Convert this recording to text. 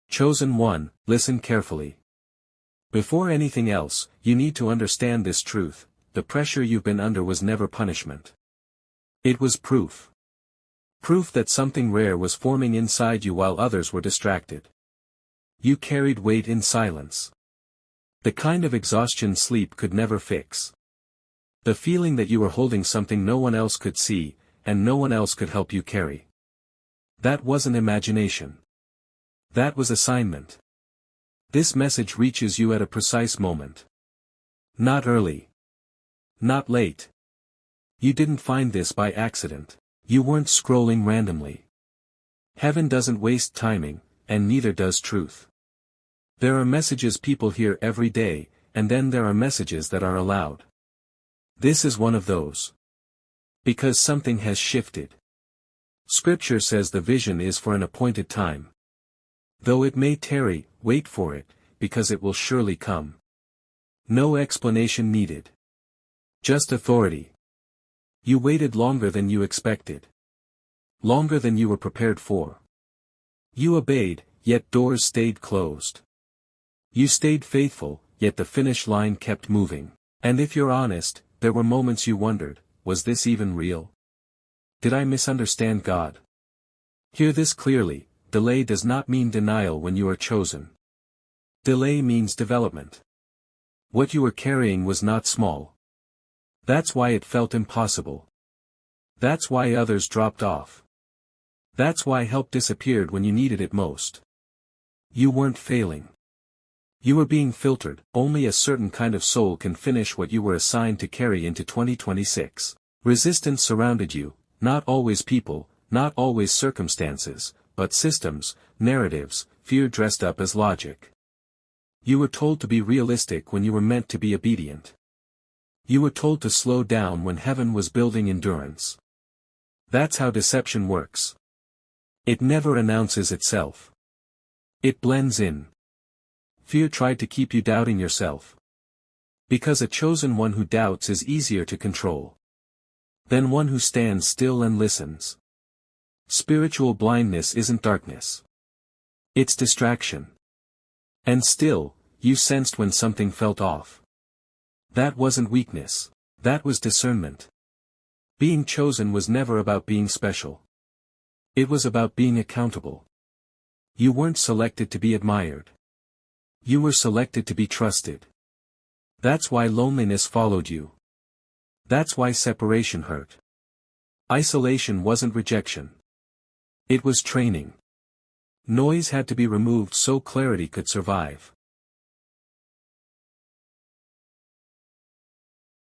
Chosen one, listen carefully. Before anything else, you need to understand this truth: the pressure you've been under was never punishment. It was proof. Proof that something rare was forming inside you while others were distracted. You carried weight in silence. The kind of exhaustion sleep could never fix. The feeling that you were holding something no one else could see, and no one else could help you carry. That wasn't imagination. That was assignment. This message reaches you at a precise moment. Not early. Not late. You didn't find this by accident. You weren't scrolling randomly. Heaven doesn't waste timing, and neither does truth. There are messages people hear every day, and then there are messages that are allowed. This is one of those. Because something has shifted. Scripture says the vision is for an appointed time. Though it may tarry, wait for it, because it will surely come. No explanation needed. Just authority. You waited longer than you expected. Longer than you were prepared for. You obeyed, yet doors stayed closed. You stayed faithful, yet the finish line kept moving. And if you're honest, there were moments you wondered, was this even real? Did I misunderstand God? Hear this clearly: delay does not mean denial when you are chosen. Delay means development. What you were carrying was not small. That's why it felt impossible. That's why others dropped off. That's why help disappeared when you needed it most. You weren't failing. You were being filtered. Only a certain kind of soul can finish what you were assigned to carry into 2026. Resistance surrounded you, not always people, not always circumstances, but systems, narratives, fear dressed up as logic. You were told to be realistic when you were meant to be obedient. You were told to slow down when heaven was building endurance. That's how deception works. It never announces itself. It blends in. Fear tried to keep you doubting yourself. Because a chosen one who doubts is easier to control than one who stands still and listens. Spiritual blindness isn't darkness. It's distraction. And still, you sensed when something felt off. That wasn't weakness. That was discernment. Being chosen was never about being special. It was about being accountable. You weren't selected to be admired. You were selected to be trusted. That's why loneliness followed you. That's why separation hurt. Isolation wasn't rejection. It was training. Noise had to be removed so clarity could survive.